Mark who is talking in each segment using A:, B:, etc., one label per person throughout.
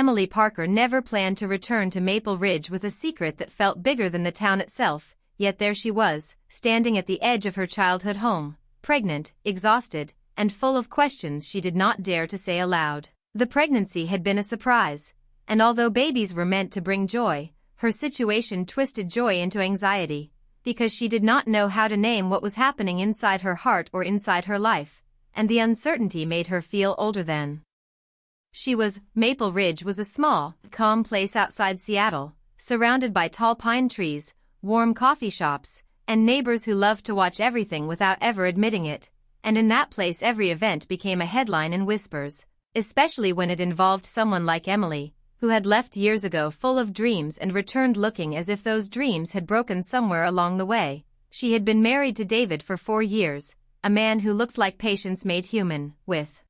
A: Emily Parker never planned to return to Maple Ridge with a secret that felt bigger than the town itself, yet there she was, standing at the edge of her childhood home, pregnant, exhausted, and full of questions she did not dare to say aloud. The pregnancy had been a surprise, and although babies were meant to bring joy, her situation twisted joy into anxiety, because she did not know how to name what was happening inside her heart or inside her life, and the uncertainty made her feel older than she was. Maple Ridge was a small, calm place outside Seattle, surrounded by tall pine trees, warm coffee shops, and neighbors who loved to watch everything without ever admitting it, and in that place every event became a headline in whispers, especially when it involved someone like Emily, who had left years ago full of dreams and returned looking as if those dreams had broken somewhere along the way. She had been married to David for 4 years, a man who looked like patience made human, with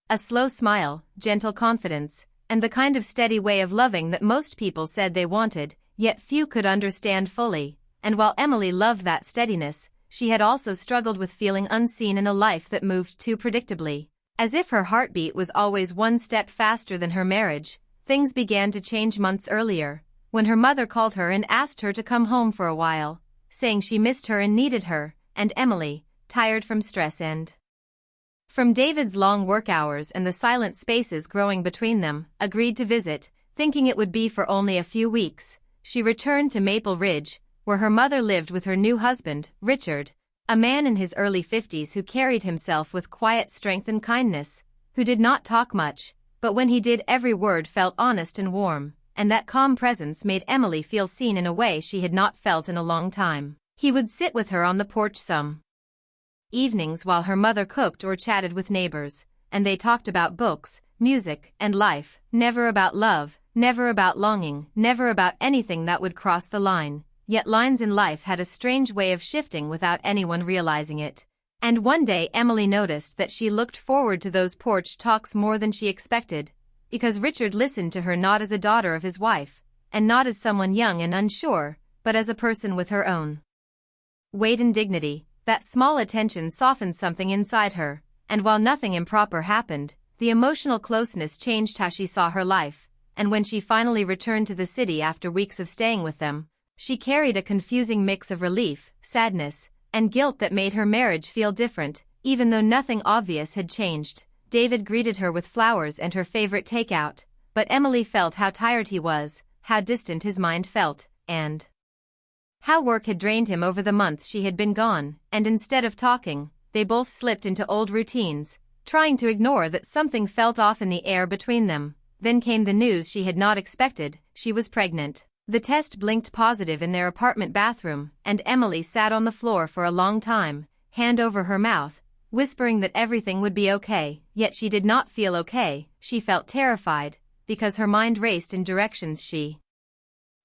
A: a slow smile, gentle confidence, and the kind of steady way of loving that most people said they wanted, yet few could understand fully. And while Emily loved that steadiness, she had also struggled with feeling unseen in a life that moved too predictably. As if her heartbeat was always one step faster than her marriage, things began to change months earlier, when her mother called her and asked her to come home for a while, saying she missed her and needed her, and Emily, tired from stress and from David's long work hours and the silent spaces growing between them, agreed to visit, thinking it would be for only a few weeks. She returned to Maple Ridge, where her mother lived with her new husband, Richard, a man in his early 50s who carried himself with quiet strength and kindness, who did not talk much, but when he did every word felt honest and warm, and that calm presence made Emily feel seen in a way she had not felt in a long time. He would sit with her on the porch some evenings while her mother cooked or chatted with neighbors, and they talked about books, music, and life, never about love, never about longing, never about anything that would cross the line. Yet lines in life had a strange way of shifting without anyone realizing it. And one day Emily noticed that she looked forward to those porch talks more than she expected, because Richard listened to her not as a daughter of his wife, and not as someone young and unsure, but as a person with her own weight and dignity. That small attention softened something inside her, and while nothing improper happened, the emotional closeness changed how she saw her life. And when she finally returned to the city after weeks of staying with them, she carried a confusing mix of relief, sadness, and guilt that made her marriage feel different, even though nothing obvious had changed. David greeted her with flowers and her favorite takeout, but Emily felt how tired he was, how distant his mind felt, and how work had drained him over the months she had been gone, and instead of talking, they both slipped into old routines, trying to ignore that something felt off in the air between them. Then came the news she had not expected: she was pregnant. The test blinked positive in their apartment bathroom, and Emily sat on the floor for a long time, hand over her mouth, whispering that everything would be okay. Yet she did not feel okay. She felt terrified, because her mind raced in directions she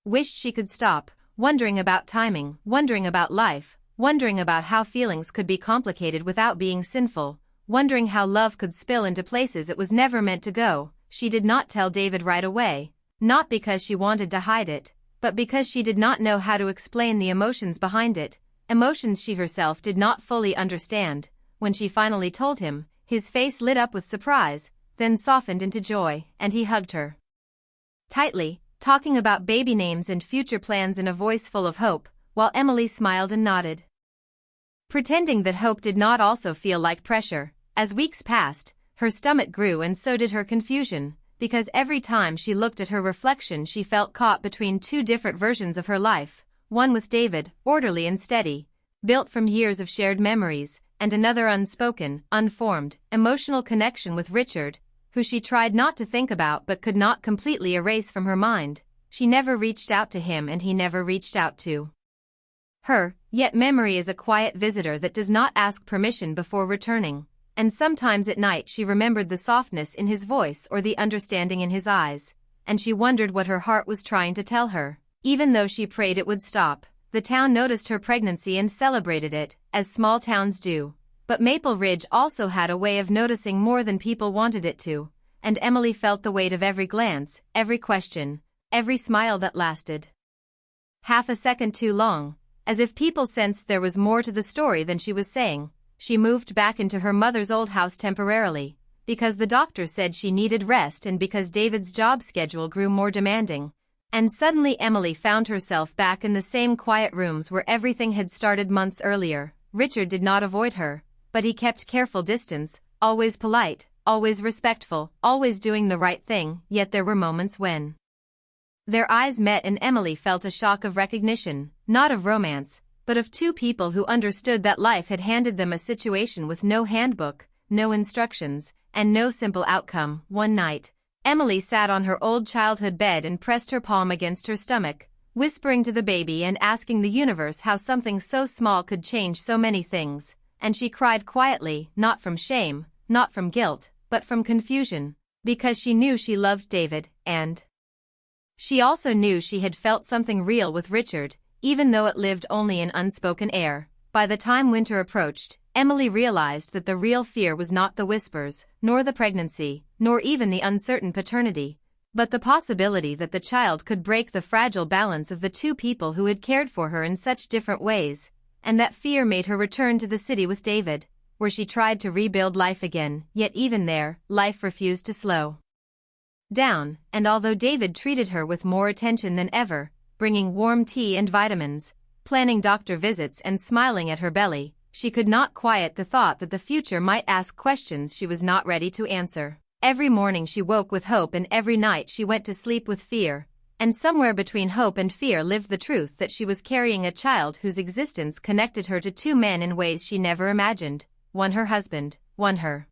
A: wished she could stop, wondering about timing, wondering about life, wondering about how feelings could be complicated without being sinful, wondering how love could spill into places it was never meant to go. She did not tell David right away, not because she wanted to hide it, but because she did not know how to explain the emotions behind it, emotions she herself did not fully understand. When she finally told him, his face lit up with surprise, then softened into joy, and he hugged her tightly, talking about baby names and future plans in a voice full of hope, while Emily smiled and nodded, pretending that hope did not also feel like pressure. As weeks passed, her stomach grew and so did her confusion, because every time she looked at her reflection she felt caught between two different versions of her life, one with David, orderly and steady, built from years of shared memories, and another unspoken, unformed, emotional connection with Richard, who she tried not to think about but could not completely erase from her mind. She never reached out to him and he never reached out to her, yet memory is a quiet visitor that does not ask permission before returning, and sometimes at night she remembered the softness in his voice or the understanding in his eyes, and she wondered what her heart was trying to tell her. Even though she prayed it would stop, the town noticed her pregnancy and celebrated it, as small towns do. But Maple Ridge also had a way of noticing more than people wanted it to, and Emily felt the weight of every glance, every question, every smile that lasted half a second too long, as if people sensed there was more to the story than she was saying. She moved back into her mother's old house temporarily, because the doctor said she needed rest and because David's job schedule grew more demanding. And suddenly Emily found herself back in the same quiet rooms where everything had started months earlier. Richard did not avoid her, but he kept careful distance, always polite, always respectful, always doing the right thing. Yet there were moments when their eyes met and Emily felt a shock of recognition, not of romance, but of two people who understood that life had handed them a situation with no handbook, no instructions, and no simple outcome. One night, Emily sat on her old childhood bed and pressed her palm against her stomach, whispering to the baby and asking the universe how something so small could change so many things. And she cried quietly, not from shame, not from guilt, but from confusion, because she knew she loved David, and she also knew she had felt something real with Richard, even though it lived only in unspoken air. By the time winter approached, Emily realized that the real fear was not the whispers, nor the pregnancy, nor even the uncertain paternity, but the possibility that the child could break the fragile balance of the two people who had cared for her in such different ways. And that fear made her return to the city with David, where she tried to rebuild life again. Yet even there, life refused to slow down, and although David treated her with more attention than ever, bringing warm tea and vitamins, planning doctor visits and smiling at her belly, she could not quiet the thought that the future might ask questions she was not ready to answer. Every morning she woke with hope and every night she went to sleep with fear, and somewhere between hope and fear lived the truth that she was carrying a child whose existence connected her to two men in ways she never imagined, one her husband, one her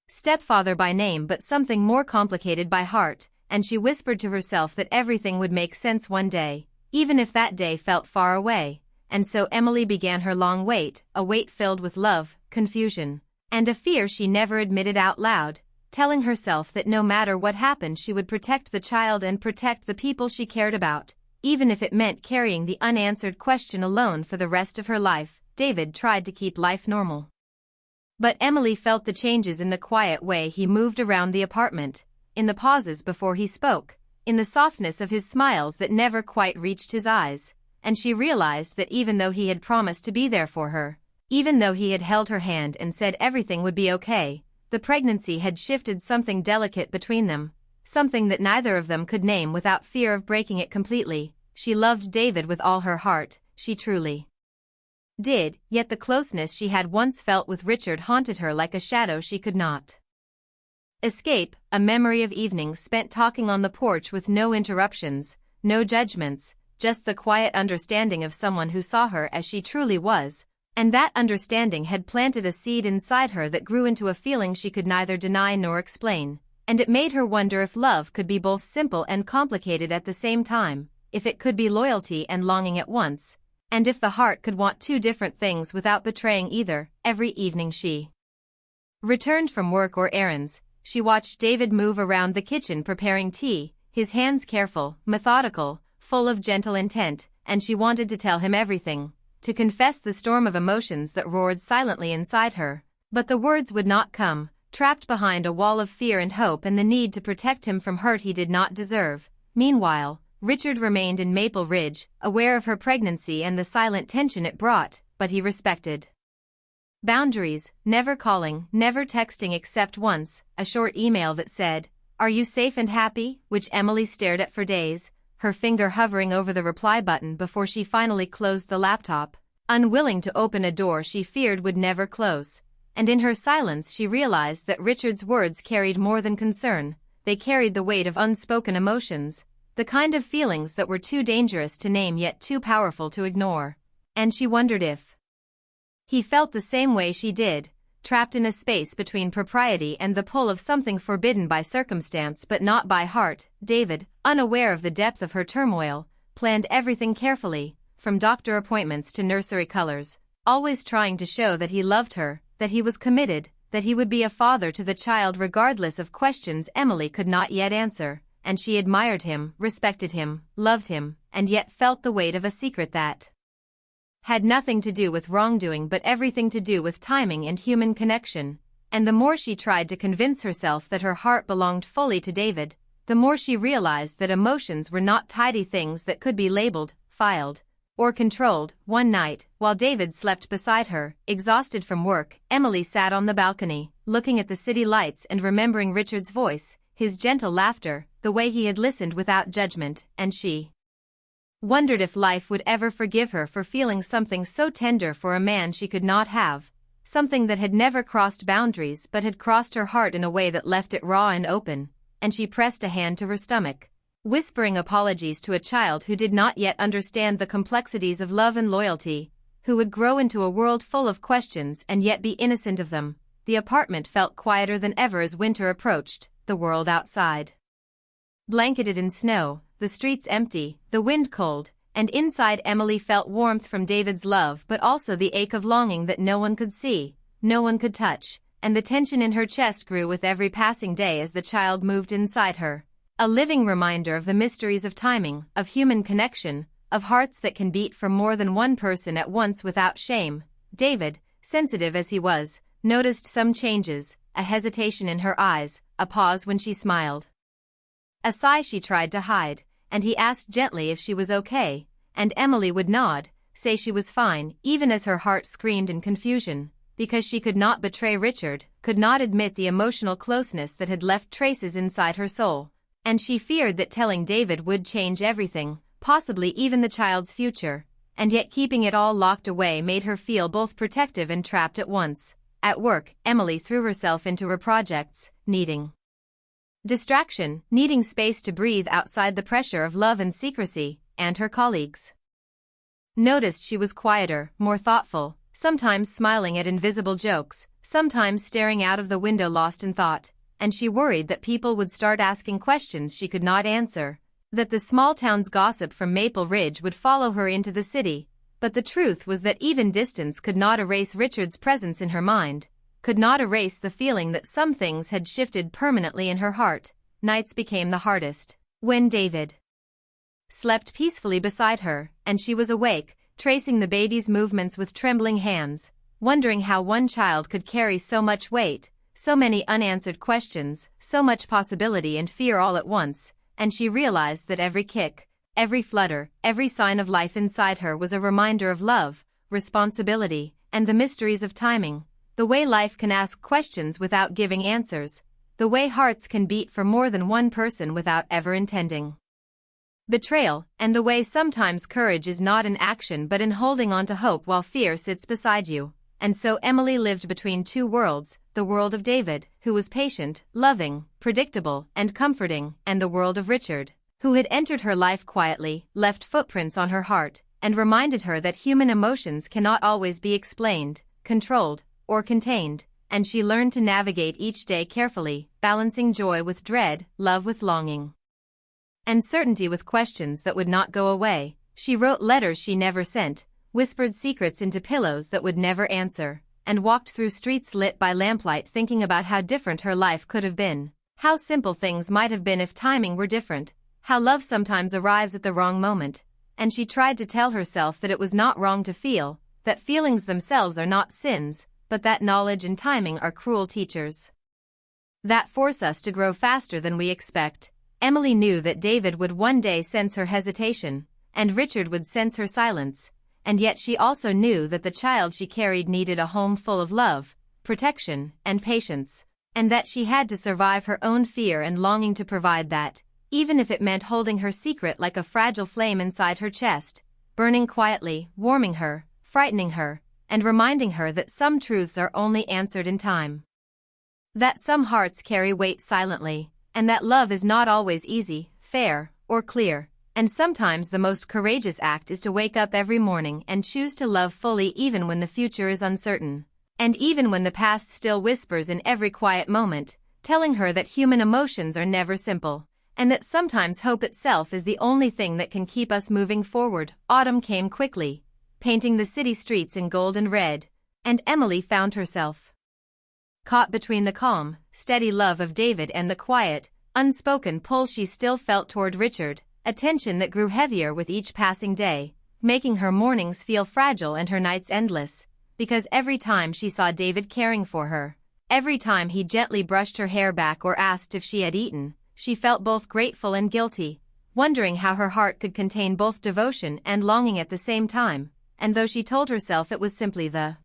A: stepfather by name but something more complicated by heart, and she whispered to herself that everything would make sense one day, even if that day felt far away. And so Emily began her long wait, a wait filled with love, confusion, and a fear she never admitted out loud, telling herself that no matter what happened she would protect the child and protect the people she cared about, even if it meant carrying the unanswered question alone for the rest of her life. David tried to keep life normal, but Emily felt the changes in the quiet way he moved around the apartment, in the pauses before he spoke, in the softness of his smiles that never quite reached his eyes, and she realized that even though he had promised to be there for her, even though he had held her hand and said everything would be okay, the pregnancy had shifted something delicate between them, something that neither of them could name without fear of breaking it completely. She loved David with all her heart, she truly did, yet the closeness she had once felt with Richard haunted her like a shadow she could not escape, a memory of evenings spent talking on the porch with no interruptions, no judgments, just the quiet understanding of someone who saw her as she truly was, and that understanding had planted a seed inside her that grew into a feeling she could neither deny nor explain, and it made her wonder if love could be both simple and complicated at the same time, if it could be loyalty and longing at once, and if the heart could want two different things without betraying either. Every evening she returned from work or errands, she watched David move around the kitchen preparing tea, his hands careful, methodical, full of gentle intent, and she wanted to tell him everything, to confess the storm of emotions that roared silently inside her, but the words would not come, trapped behind a wall of fear and hope and the need to protect him from hurt he did not deserve. Meanwhile, Richard remained in Maple Ridge, aware of her pregnancy and the silent tension it brought, but he respected boundaries, never calling, never texting except once, a short email that said, "Are you safe and happy?" which Emily stared at for days, her finger hovering over the reply button before she finally closed the laptop, unwilling to open a door she feared would never close. And in her silence she realized that Richard's words carried more than concern, they carried the weight of unspoken emotions, the kind of feelings that were too dangerous to name yet too powerful to ignore. And she wondered if he felt the same way she did, trapped in a space between propriety and the pull of something forbidden by circumstance but not by heart. David, unaware of the depth of her turmoil, planned everything carefully, from doctor appointments to nursery colors, always trying to show that he loved her, that he was committed, that he would be a father to the child regardless of questions Emily could not yet answer, and she admired him, respected him, loved him, and yet felt the weight of a secret that had nothing to do with wrongdoing but everything to do with timing and human connection. And the more she tried to convince herself that her heart belonged fully to David, the more she realized that emotions were not tidy things that could be labeled, filed, or controlled. One night, while David slept beside her, exhausted from work, Emily sat on the balcony, looking at the city lights and remembering Richard's voice, his gentle laughter, the way he had listened without judgment, and she wondered if life would ever forgive her for feeling something so tender for a man she could not have, something that had never crossed boundaries but had crossed her heart in a way that left it raw and open, and she pressed a hand to her stomach, whispering apologies to a child who did not yet understand the complexities of love and loyalty, who would grow into a world full of questions and yet be innocent of them. The apartment felt quieter than ever as winter approached, the world outside blanketed in snow, the streets empty, the wind cold, and inside Emily felt warmth from David's love but also the ache of longing that no one could see, no one could touch, and the tension in her chest grew with every passing day as the child moved inside her. A living reminder of the mysteries of timing, of human connection, of hearts that can beat for more than one person at once without shame. David, sensitive as he was, noticed some changes, a hesitation in her eyes, a pause when she smiled, a sigh she tried to hide, and he asked gently if she was okay, and Emily would nod, say she was fine, even as her heart screamed in confusion, because she could not betray Richard, could not admit the emotional closeness that had left traces inside her soul, and she feared that telling David would change everything, possibly even the child's future, and yet keeping it all locked away made her feel both protective and trapped at once. At work, Emily threw herself into her projects, needing distraction, needing space to breathe outside the pressure of love and secrecy, and her colleagues noticed she was quieter, more thoughtful, sometimes smiling at invisible jokes, sometimes staring out of the window lost in thought, and she worried that people would start asking questions she could not answer, that the small town's gossip from Maple Ridge would follow her into the city, but the truth was that even distance could not erase Richard's presence in her mind, could not erase the feeling that some things had shifted permanently in her heart. Nights became the hardest when David slept peacefully beside her, and she was awake, tracing the baby's movements with trembling hands, wondering how one child could carry so much weight, so many unanswered questions, so much possibility and fear all at once, and she realized that every kick, every flutter, every sign of life inside her was a reminder of love, responsibility, and the mysteries of timing. The way life can ask questions without giving answers, the way hearts can beat for more than one person without ever intending betrayal, and the way sometimes courage is not in action but in holding on to hope while fear sits beside you. And so Emily lived between two worlds, the world of David, who was patient, loving, predictable, and comforting, and the world of Richard, who had entered her life quietly, left footprints on her heart, and reminded her that human emotions cannot always be explained, controlled, or contained, and she learned to navigate each day carefully, balancing joy with dread, love with longing, and certainty with questions that would not go away. She wrote letters she never sent, whispered secrets into pillows that would never answer, and walked through streets lit by lamplight thinking about how different her life could have been, how simple things might have been if timing were different, how love sometimes arrives at the wrong moment, and she tried to tell herself that it was not wrong to feel, that feelings themselves are not sins, but that knowledge and timing are cruel teachers that force us to grow faster than we expect. Emily knew that David would one day sense her hesitation, and Richard would sense her silence, and yet she also knew that the child she carried needed a home full of love, protection, and patience, and that she had to survive her own fear and longing to provide that, even if it meant holding her secret like a fragile flame inside her chest, burning quietly, warming her, frightening her, and reminding her that some truths are only answered in time, that some hearts carry weight silently, and that love is not always easy, fair, or clear, and sometimes the most courageous act is to wake up every morning and choose to love fully even when the future is uncertain, and even when the past still whispers in every quiet moment, telling her that human emotions are never simple, and that sometimes hope itself is the only thing that can keep us moving forward. Autumn came quickly, painting the city streets in gold and red, and Emily found herself caught between the calm, steady love of David and the quiet, unspoken pull she still felt toward Richard, a tension that grew heavier with each passing day, making her mornings feel fragile and her nights endless, because every time she saw David caring for her, every time he gently brushed her hair back or asked if she had eaten, she felt both grateful and guilty, wondering how her heart could contain both devotion and longing at the same time, and though she told herself it was simply the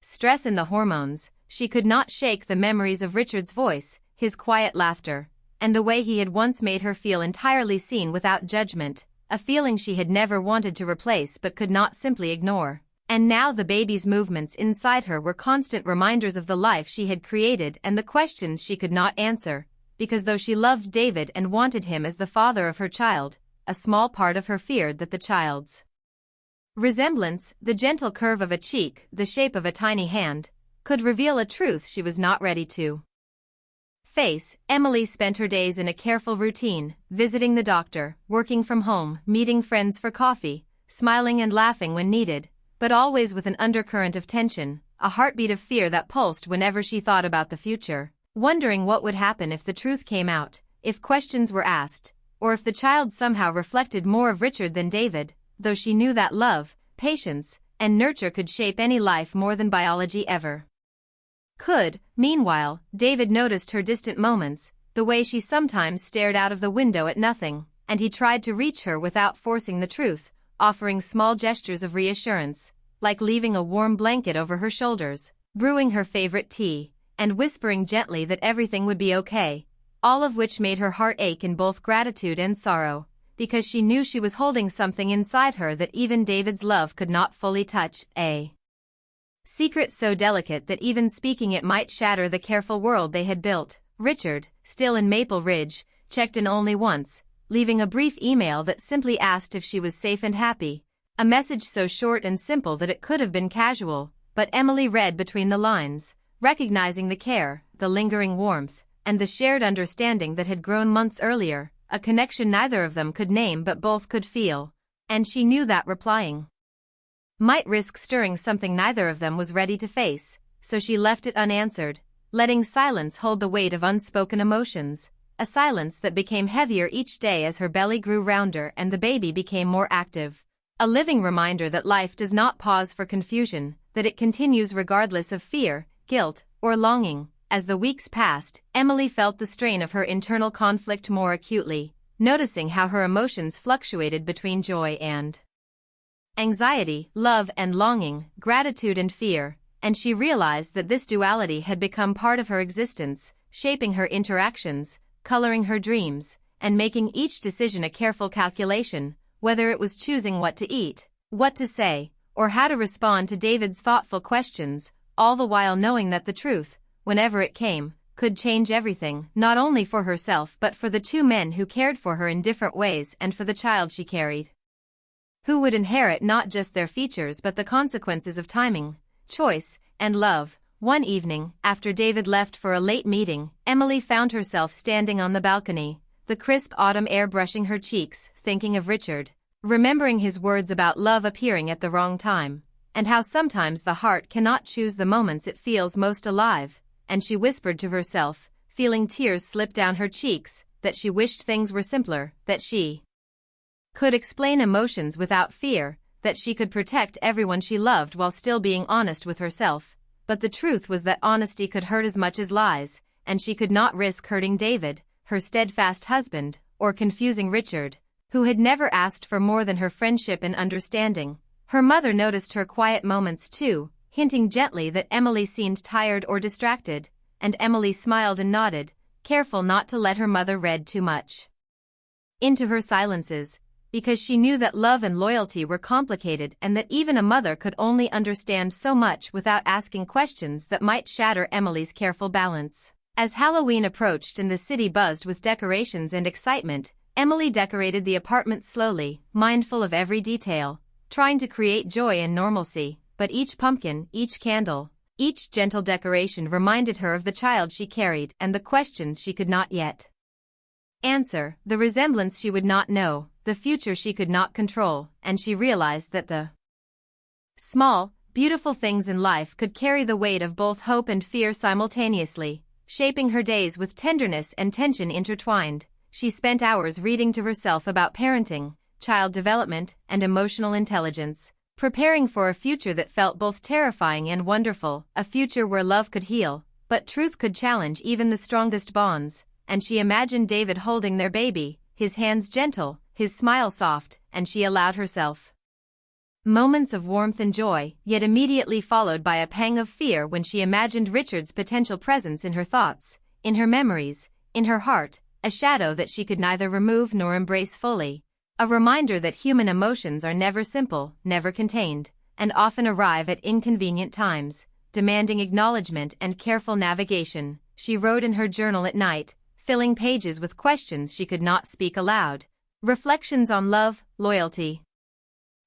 A: stress in the hormones, she could not shake the memories of Richard's voice, his quiet laughter, and the way he had once made her feel entirely seen without judgment, a feeling she had never wanted to replace but could not simply ignore. And now the baby's movements inside her were constant reminders of the life she had created and the questions she could not answer, because though she loved David and wanted him as the father of her child, a small part of her feared that the child's resemblance, the gentle curve of a cheek, the shape of a tiny hand, could reveal a truth she was not ready to face. Emily spent her days in a careful routine, visiting the doctor, working from home, meeting friends for coffee, smiling and laughing when needed, but always with an undercurrent of tension, a heartbeat of fear that pulsed whenever she thought about the future, wondering what would happen if the truth came out, if questions were asked, or if the child somehow reflected more of Richard than David, though she knew that love, patience, and nurture could shape any life more than biology ever could. Meanwhile, David noticed her distant moments, the way she sometimes stared out of the window at nothing, and he tried to reach her without forcing the truth, offering small gestures of reassurance, like leaving a warm blanket over her shoulders, brewing her favorite tea, and whispering gently that everything would be okay, all of which made her heart ache in both gratitude and sorrow, because she knew she was holding something inside her that even David's love could not fully touch, a secret so delicate that even speaking it might shatter the careful world they had built. Richard, still in Maple Ridge, checked in only once, leaving a brief email that simply asked if she was safe and happy, a message so short and simple that it could have been casual, but Emily read between the lines, recognizing the care, the lingering warmth, and the shared understanding that had grown months earlier, a connection neither of them could name but both could feel, and she knew that replying might risk stirring something neither of them was ready to face, so she left it unanswered, letting silence hold the weight of unspoken emotions, a silence that became heavier each day as her belly grew rounder and the baby became more active, a living reminder that life does not pause for confusion, that it continues regardless of fear, guilt, or longing. As the weeks passed, Emily felt the strain of her internal conflict more acutely, noticing how her emotions fluctuated between joy and anxiety, love and longing, gratitude and fear, and she realized that this duality had become part of her existence, shaping her interactions, coloring her dreams, and making each decision a careful calculation, whether it was choosing what to eat, what to say, or how to respond to David's thoughtful questions, all the while knowing that the truth, whenever it came, could change everything, not only for herself but for the two men who cared for her in different ways and for the child she carried, who would inherit not just their features but the consequences of timing, choice, and love. One evening, after David left for a late meeting, Emily found herself standing on the balcony, the crisp autumn air brushing her cheeks, thinking of Richard, remembering his words about love appearing at the wrong time, and how sometimes the heart cannot choose the moments it feels most alive, and she whispered to herself, feeling tears slip down her cheeks, that she wished things were simpler, that she could explain emotions without fear, that she could protect everyone she loved while still being honest with herself. But the truth was that honesty could hurt as much as lies, and she could not risk hurting David, her steadfast husband, or confusing Richard, who had never asked for more than her friendship and understanding. Her mother noticed her quiet moments too, hinting gently that Emily seemed tired or distracted, and Emily smiled and nodded, careful not to let her mother read too much into her silences, because she knew that love and loyalty were complicated and that even a mother could only understand so much without asking questions that might shatter Emily's careful balance. As Halloween approached and the city buzzed with decorations and excitement, Emily decorated the apartment slowly, mindful of every detail, trying to create joy and normalcy, but each pumpkin, each candle, each gentle decoration reminded her of the child she carried and the questions she could not yet answer, the resemblance she would not know, the future she could not control, and she realized that the small, beautiful things in life could carry the weight of both hope and fear simultaneously, shaping her days with tenderness and tension intertwined. She spent hours reading to herself about parenting, child development, and emotional intelligence, preparing for a future that felt both terrifying and wonderful, a future where love could heal, but truth could challenge even the strongest bonds, and she imagined David holding their baby, his hands gentle, his smile soft, and she allowed herself moments of warmth and joy, yet immediately followed by a pang of fear when she imagined Richard's potential presence in her thoughts, in her memories, in her heart, a shadow that she could neither remove nor embrace fully. A reminder that human emotions are never simple, never contained, and often arrive at inconvenient times, demanding acknowledgement and careful navigation. She wrote in her journal at night, filling pages with questions she could not speak aloud. Reflections on love, loyalty,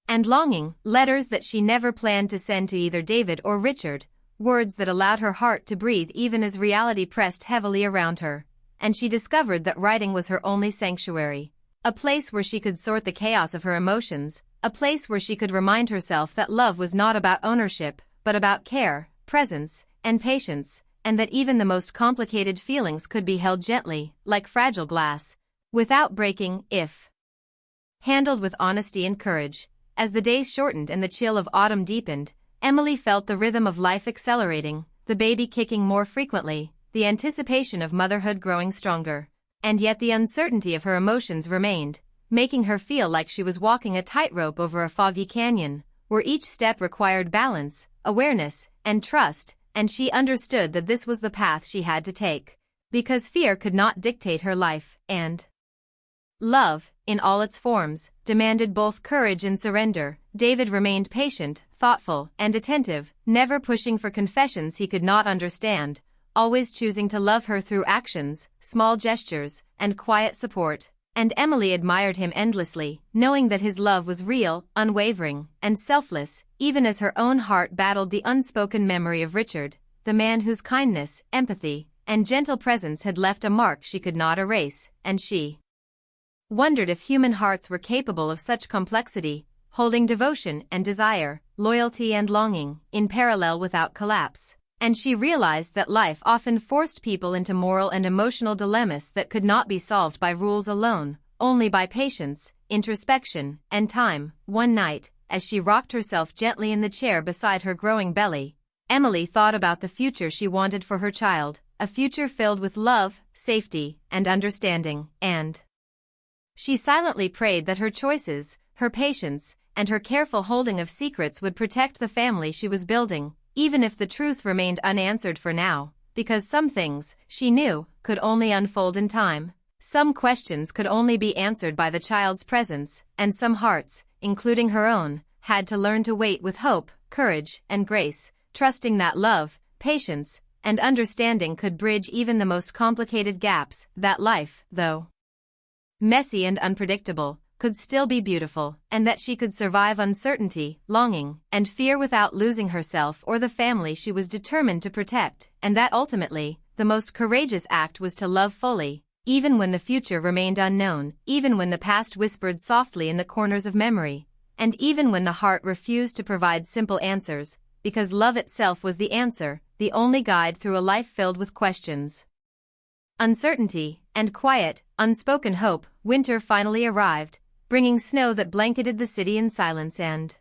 A: and longing, letters that she never planned to send to either David or Richard, words that allowed her heart to breathe even as reality pressed heavily around her. And she discovered that writing was her only sanctuary, a place where she could sort the chaos of her emotions, a place where she could remind herself that love was not about ownership, but about care, presence, and patience, and that even the most complicated feelings could be held gently, like fragile glass, without breaking, if handled with honesty and courage. As the days shortened and the chill of autumn deepened, Emily felt the rhythm of life accelerating, the baby kicking more frequently, the anticipation of motherhood growing stronger. And yet the uncertainty of her emotions remained, making her feel like she was walking a tightrope over a foggy canyon, where each step required balance, awareness, and trust, and she understood that this was the path she had to take. Because fear could not dictate her life, and love, in all its forms, demanded both courage and surrender. David remained patient, thoughtful, and attentive, never pushing for confessions he could not understand, always choosing to love her through actions, small gestures, and quiet support. And Emily admired him endlessly, knowing that his love was real, unwavering, and selfless, even as her own heart battled the unspoken memory of Richard, the man whose kindness, empathy, and gentle presence had left a mark she could not erase, and she wondered if human hearts were capable of such complexity, holding devotion and desire, loyalty and longing, in parallel without collapse. And she realized that life often forced people into moral and emotional dilemmas that could not be solved by rules alone, only by patience, introspection, and time. One night, as she rocked herself gently in the chair beside her growing belly, Emily thought about the future she wanted for her child, a future filled with love, safety, and understanding, and she silently prayed that her choices, her patience, and her careful holding of secrets would protect the family she was building, even if the truth remained unanswered for now, because some things, she knew, could only unfold in time. Some questions could only be answered by the child's presence, and some hearts, including her own, had to learn to wait with hope, courage, and grace, trusting that love, patience, and understanding could bridge even the most complicated gaps, that life, though messy and unpredictable, could still be beautiful, and that she could survive uncertainty, longing, and fear without losing herself or the family she was determined to protect, and that ultimately, the most courageous act was to love fully, even when the future remained unknown, even when the past whispered softly in the corners of memory, and even when the heart refused to provide simple answers, because love itself was the answer, the only guide through a life filled with questions, uncertainty, and quiet, unspoken hope. Winter finally arrived, bringing snow that blanketed the city in silence and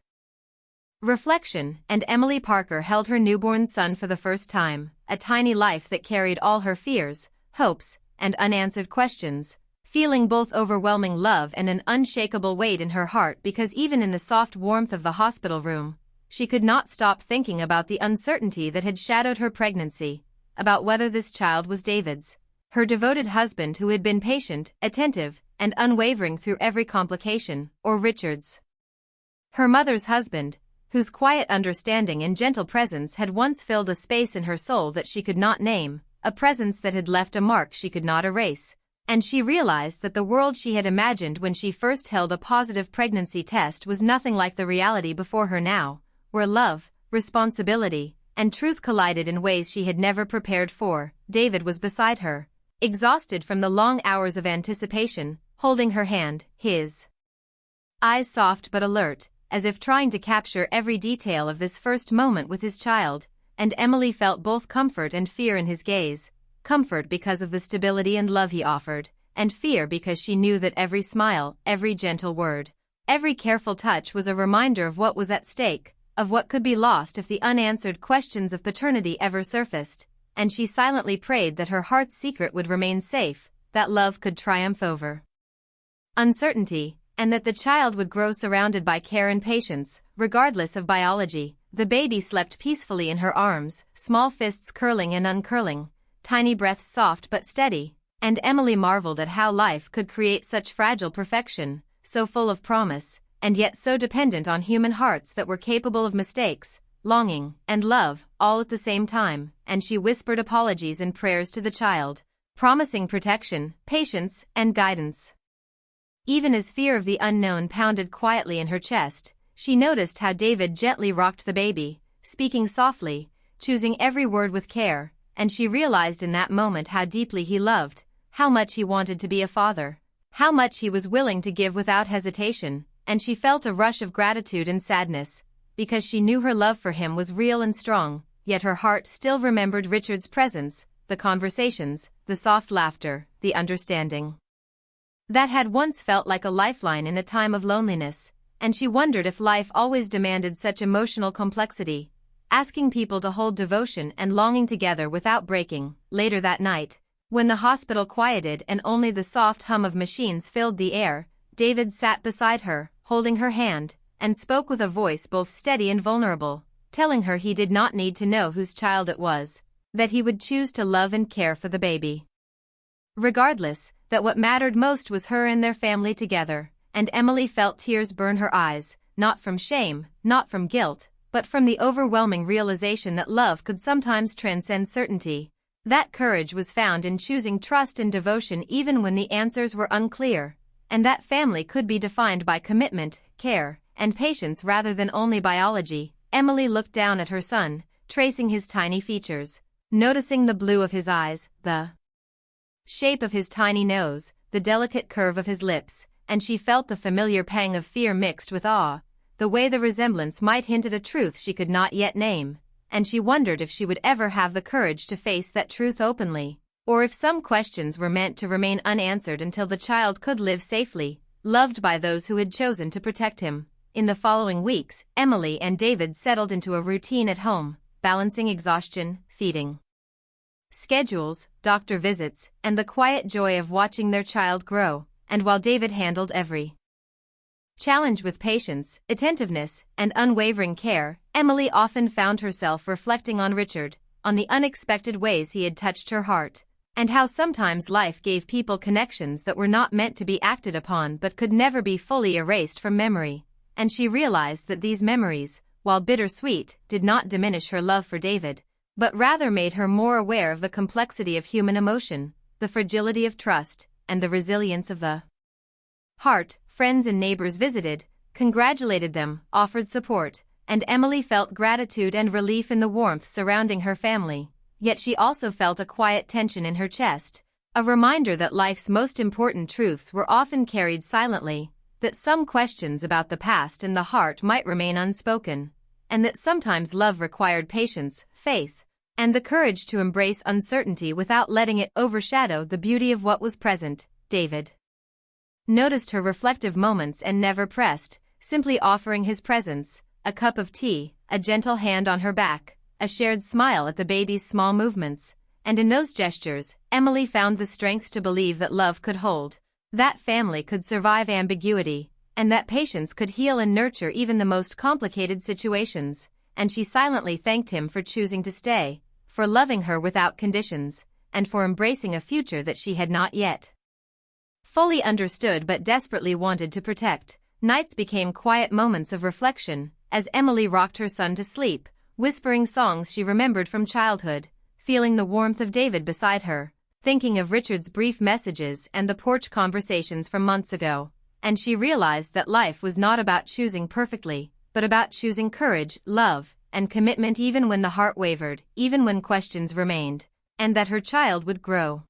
A: reflection, and Emily Parker held her newborn son for the first time, a tiny life that carried all her fears, hopes, and unanswered questions, feeling both overwhelming love and an unshakable weight in her heart because even in the soft warmth of the hospital room, she could not stop thinking about the uncertainty that had shadowed her pregnancy, about whether this child was David's, her devoted husband who had been patient, attentive, and unwavering through every complication, or Richard's, her mother's husband, whose quiet understanding and gentle presence had once filled a space in her soul that she could not name, a presence that had left a mark she could not erase. And she realized that the world she had imagined when she first held a positive pregnancy test was nothing like the reality before her now, where love, responsibility, and truth collided in ways she had never prepared for. David was beside her, exhausted from the long hours of anticipation, holding her hand, his eyes soft but alert, as if trying to capture every detail of this first moment with his child, and Emily felt both comfort and fear in his gaze, comfort because of the stability and love he offered, and fear because she knew that every smile, every gentle word, every careful touch was a reminder of what was at stake, of what could be lost if the unanswered questions of paternity ever surfaced, and she silently prayed that her heart's secret would remain safe, that love could triumph over uncertainty, and that the child would grow surrounded by care and patience, regardless of biology. The baby slept peacefully in her arms, small fists curling and uncurling, tiny breaths soft but steady, and Emily marveled at how life could create such fragile perfection, so full of promise, and yet so dependent on human hearts that were capable of mistakes, longing, and love, all at the same time. And she whispered apologies and prayers to the child, promising protection, patience, and guidance. Even as fear of the unknown pounded quietly in her chest, she noticed how David gently rocked the baby, speaking softly, choosing every word with care, and she realized in that moment how deeply he loved, how much he wanted to be a father, how much he was willing to give without hesitation, and she felt a rush of gratitude and sadness, because she knew her love for him was real and strong, yet her heart still remembered Richard's presence, the conversations, the soft laughter, the understanding that had once felt like a lifeline in a time of loneliness, and she wondered if life always demanded such emotional complexity, asking people to hold devotion and longing together without breaking. Later that night, when the hospital quieted and only the soft hum of machines filled the air, David sat beside her, holding her hand, and spoke with a voice both steady and vulnerable, telling her he did not need to know whose child it was, that he would choose to love and care for the baby. Regardless, that what mattered most was her and their family together, and Emily felt tears burn her eyes, not from shame, not from guilt, but from the overwhelming realization that love could sometimes transcend certainty. That courage was found in choosing trust and devotion even when the answers were unclear, and that family could be defined by commitment, care, and patience rather than only biology. Emily looked down at her son, tracing his tiny features, noticing the blue of his eyes, the shape of his tiny nose, the delicate curve of his lips, and she felt the familiar pang of fear mixed with awe, the way the resemblance might hint at a truth she could not yet name, and she wondered if she would ever have the courage to face that truth openly, or if some questions were meant to remain unanswered until the child could live safely, loved by those who had chosen to protect him. In the following weeks, Emily and David settled into a routine at home, balancing exhaustion, feeding schedules, doctor visits, and the quiet joy of watching their child grow. And while David handled every challenge with patience, attentiveness, and unwavering care, Emily often found herself reflecting on Richard, on the unexpected ways he had touched her heart, and how sometimes life gave people connections that were not meant to be acted upon but could never be fully erased from memory. And she realized that these memories, while bittersweet, did not diminish her love for David, but rather made her more aware of the complexity of human emotion, the fragility of trust, and the resilience of the heart. Friends and neighbors visited, congratulated them, offered support, and Emily felt gratitude and relief in the warmth surrounding her family. Yet she also felt a quiet tension in her chest, a reminder that life's most important truths were often carried silently, that some questions about the past and the heart might remain unspoken, and that sometimes love required patience, faith, and the courage to embrace uncertainty without letting it overshadow the beauty of what was present. David noticed her reflective moments and never pressed, simply offering his presence, a cup of tea, a gentle hand on her back, a shared smile at the baby's small movements, and in those gestures, Emily found the strength to believe that love could hold, that family could survive ambiguity, and that patience could heal and nurture even the most complicated situations. And she silently thanked him for choosing to stay, for loving her without conditions, and for embracing a future that she had not yet fully understood but desperately wanted to protect. Nights became quiet moments of reflection, as Emily rocked her son to sleep, whispering songs she remembered from childhood, feeling the warmth of David beside her, thinking of Richard's brief messages and the porch conversations from months ago. And she realized that life was not about choosing perfectly, but about choosing courage, love, and commitment even when the heart wavered, even when questions remained, and that her child would grow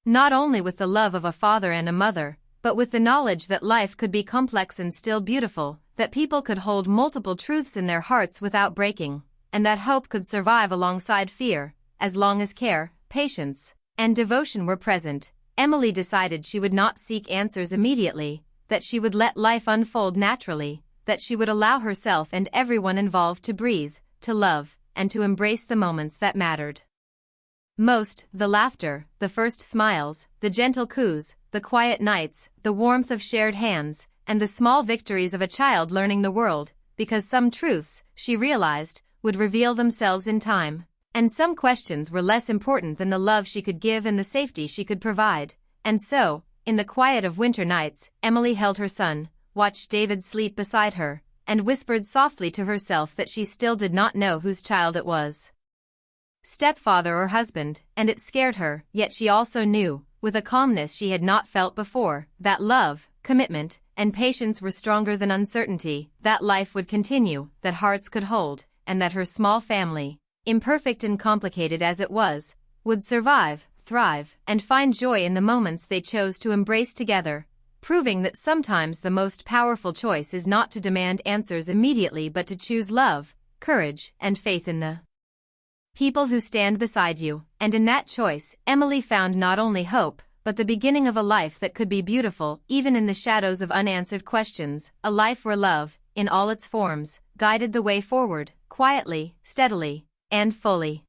A: not only with the love of a father and a mother, but with the knowledge that life could be complex and still beautiful, that people could hold multiple truths in their hearts without breaking, and that hope could survive alongside fear, as long as care, patience, and devotion were present. Emily decided she would not seek answers immediately, that she would let life unfold naturally, that she would allow herself and everyone involved to breathe, to love, and to embrace the moments that mattered most, the laughter, the first smiles, the gentle coos, the quiet nights, the warmth of shared hands, and the small victories of a child learning the world, because some truths, she realized, would reveal themselves in time. And some questions were less important than the love she could give and the safety she could provide. And so, in the quiet of winter nights, Emily held her son, watched David sleep beside her, and whispered softly to herself that she still did not know whose child it was. Stepfather or husband, and it scared her, yet she also knew, with a calmness she had not felt before, that love, commitment, and patience were stronger than uncertainty, that life would continue, that hearts could hold, and that her small family, imperfect and complicated as it was, would survive, thrive, and find joy in the moments they chose to embrace together, proving that sometimes the most powerful choice is not to demand answers immediately but to choose love, courage, and faith in the people who stand beside you. And in that choice, Emily found not only hope, but the beginning of a life that could be beautiful even in the shadows of unanswered questions, a life where love, in all its forms, guided the way forward, quietly, steadily, and fully.